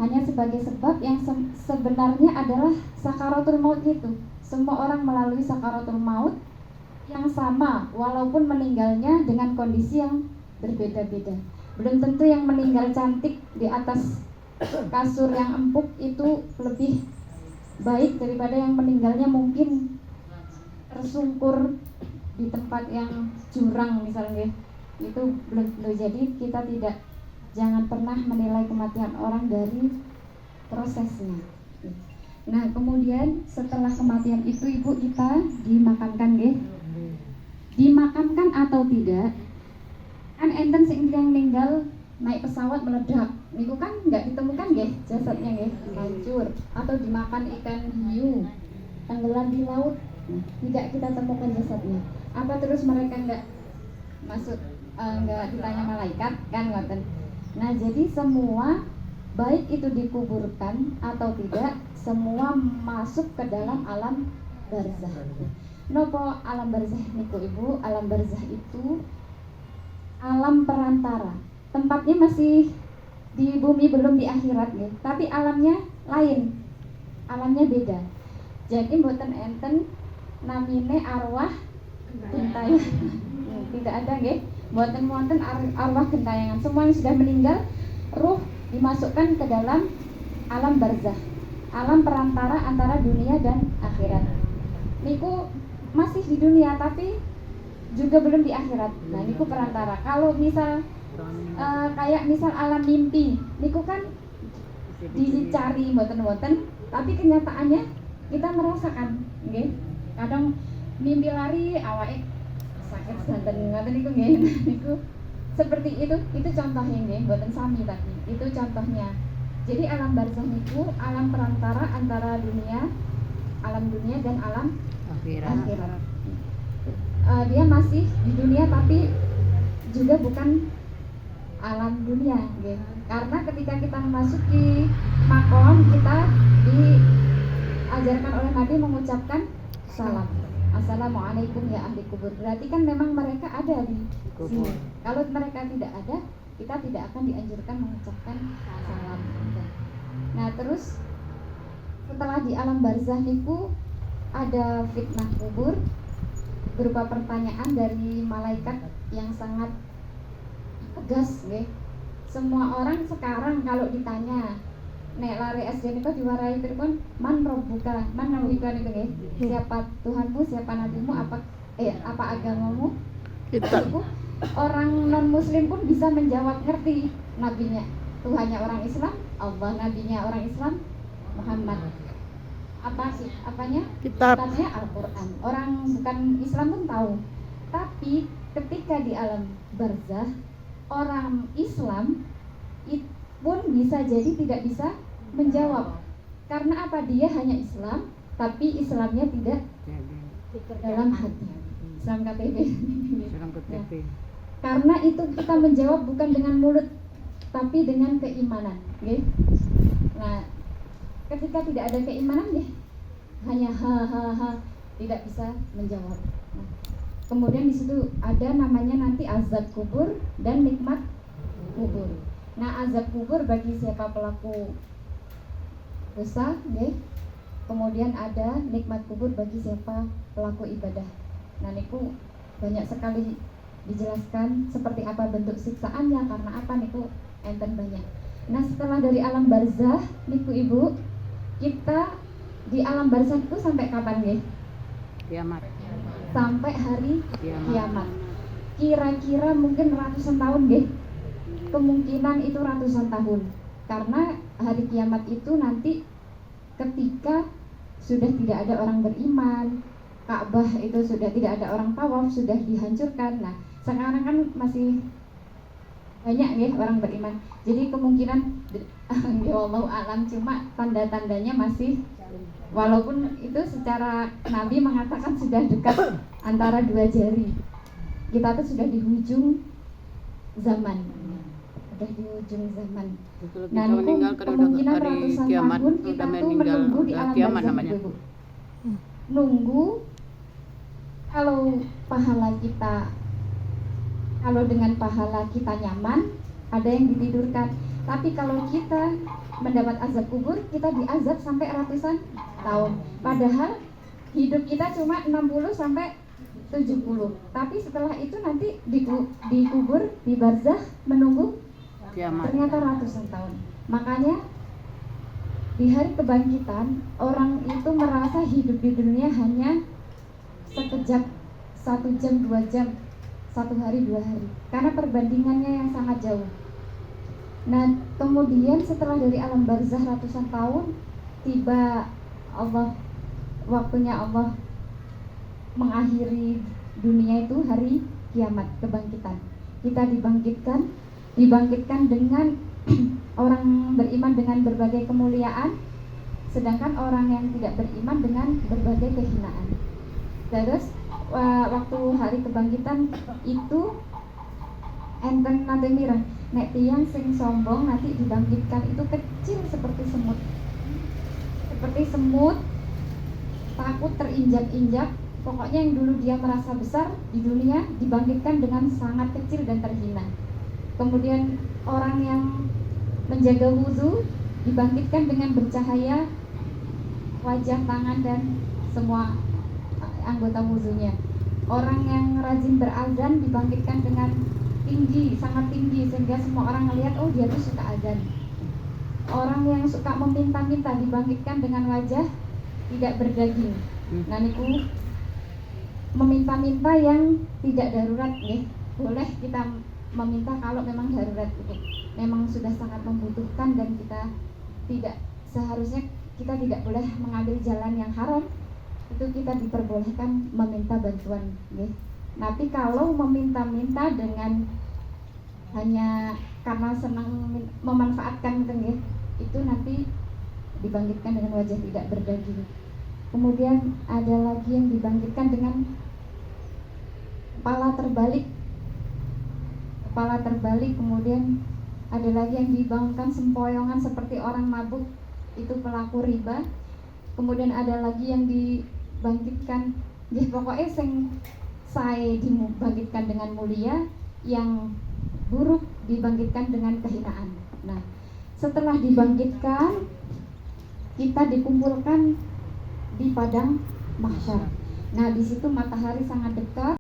hanya sebagai sebab yang sebenarnya adalah sakaratul maut itu. Semua orang melalui sakaratul maut yang sama, walaupun meninggalnya dengan kondisi yang berbeda-beda. Belum tentu yang meninggal cantik di atas kasur yang empuk itu lebih baik daripada yang meninggalnya mungkin tersungkur di tempat yang jurang misalnya. Itu belum jadi kita jangan pernah menilai kematian orang dari prosesnya. Nah, kemudian setelah kematian itu ibu kita dimakamkan nggih. Dimakamkan atau tidak? Kan enten sing yang meninggal naik pesawat meledak. Niku kan nggak ditemukan nggih jasadnya nggih, hancur atau dimakan ikan hiu, tenggelam di laut. Tidak kita temukan jasadnya. Apa terus mereka nggak masuk, nggak ditanya malaikat kan ngoten. Nah, jadi semua baik itu dikuburkan atau tidak, semua masuk ke dalam alam barzah. Nopo alam barzah niku ibu? Alam barzah itu alam perantara. Tempatnya masih di bumi, belum di akhirat nih, tapi alamnya lain, alamnya beda. Jadi mboten enten namine arwah gentayangan. Tidak ada nggih, mboten wonten arwah gentayangan. Semua yang sudah meninggal, ruh dimasukkan ke dalam alam barzah, alam perantara antara dunia dan akhirat. Niku masih di dunia tapi juga belum di akhirat. Nah, niku perantara. Kalau misal kayak misal alam mimpi, niku kan dicari mboten-mboten, tapi kenyataannya kita merasakan, nggih. Kadang mimpi lari awake sakit sedanten ngoten niku nggih. Niku seperti itu contohnya nggih, mboten sami tapi itu contohnya. Jadi alam barzah niku alam perantara antara alam dunia dan alam akhirat. Dia masih di dunia tapi juga bukan alam dunia, gitu. Karena ketika kita memasuki makom, kita diajarkan oleh Nabi mengucapkan salam, assalamualaikum ya ahli kubur. Berarti kan memang mereka ada di sini. Kalau mereka tidak ada, kita tidak akan dianjurkan mengucapkan salam. Nah, terus setelah di alam barzah niku ada fitnah kubur berupa pertanyaan dari malaikat yang sangat tegas nggih. Semua orang sekarang kalau ditanya nek lari SD niku diwarai pripun, man rabbuka, man nabiyuka niku nggih. Siapa Tuhanmu, siapa nabimu, apa agamamu? Itu orang non muslim pun bisa menjawab, ngerti nabinya. Tuhannya orang Islam, Allah, nabinya orang Islam, Muhammad. Kitabnya Al-Qur'an. Orang bukan Islam pun tahu. Tapi ketika di alam barzah, orang Islam pun bisa jadi tidak bisa menjawab. Karena apa? Dia hanya Islam, tapi Islamnya tidak dalam hati. Islam KTP. Ya. Karena itu kita menjawab bukan dengan mulut, tapi dengan keimanan. Okay? Nah, ketika tidak ada keimanan, ya hanya ha, tidak bisa menjawab. Nah, kemudian di situ ada namanya nanti azab kubur dan nikmat kubur. Nah, azab kubur bagi siapa pelaku dosa, okay? Kemudian ada nikmat kubur bagi siapa pelaku ibadah. Nah, niku banyak sekali dijelaskan seperti apa bentuk siksaannya, karena apa niku enten banyak. Nah, setelah dari alam barzah niku ibu, kita di alam barzah itu sampai kapan nggih? Kiamat. Sampai hari kiamat. Kira-kira mungkin ratusan tahun nggih. Kemungkinan itu ratusan tahun. Karena hari kiamat itu nanti ketika sudah tidak ada orang beriman, Ka'bah itu sudah tidak ada orang tawaf, sudah dihancurkan. Nah, sekarang kan masih banyak ya orang beriman. Jadi kemungkinan ya wallahu alam, cuma tanda-tandanya masih, walaupun itu secara Nabi mengatakan sudah dekat antara dua jari. Kita tuh sudah di ujung zaman. Sudah di ujung zaman. Nah, itu kemungkinan ratusan tahun kita tuh menunggu di alam barzah itu. Nunggu kalau pahala kita, kalau dengan pahala kita nyaman, ada yang ditidurkan. Tapi kalau kita mendapat azab kubur, kita diazab sampai ratusan tahun. Padahal hidup kita cuma 60 sampai 70. Tapi setelah itu nanti dikubur di barzakh menunggu Kiamat. ternyata ratusan tahun. Makanya di hari kebangkitan orang itu merasa hidup di dunia hanya sekejap, 1 jam, 2 jam, 1 hari, 2 hari, karena perbandingannya yang sangat jauh. Nah, kemudian setelah dari alam barzakh ratusan tahun, tiba waktunya Allah mengakhiri dunia itu hari kiamat, kebangkitan. Kita dibangkitkan dengan orang beriman dengan berbagai kemuliaan, sedangkan orang yang tidak beriman dengan berbagai kehinaan. Terus waktu hari kebangkitan itu enten nanti mirah nek tiyang sing sombong nanti dibangkitkan itu kecil seperti semut, takut terinjak-injak. Pokoknya yang dulu dia merasa besar di dunia dibangkitkan dengan sangat kecil dan terhina. Kemudian orang yang menjaga wudu dibangkitkan dengan bercahaya wajah, tangan, dan semua anggota wudunya. Orang yang rajin berazan dibangkitkan dengan tinggi, sangat tinggi, sehingga semua orang melihat, oh dia tuh suka azan. Orang yang suka meminta-minta dibangkitkan dengan wajah tidak berdaging. Nah niku meminta-minta yang tidak darurat ya. Boleh kita meminta kalau memang darurat itu, memang sudah sangat membutuhkan dan kita seharusnya kita tidak boleh mengambil jalan yang haram, itu kita diperbolehkan meminta bantuan ya. Tapi kalau meminta-minta dengan hanya karena senang memanfaatkan gitu ya, itu nanti dibangkitkan dengan wajah tidak berdaging. Kemudian ada lagi yang dibangkitkan dengan kepala terbalik, kemudian ada lagi yang dibangunkan sempoyongan seperti orang mabuk, itu pelaku riba. Kemudian ada lagi yang dibangkitkan, ya pokoknya saya dibangkitkan dengan mulia, yang buruk dibangkitkan dengan kehinaan. Nah, setelah dibangkitkan, kita dikumpulkan di padang mahsyar. Nah, di situ matahari sangat dekat.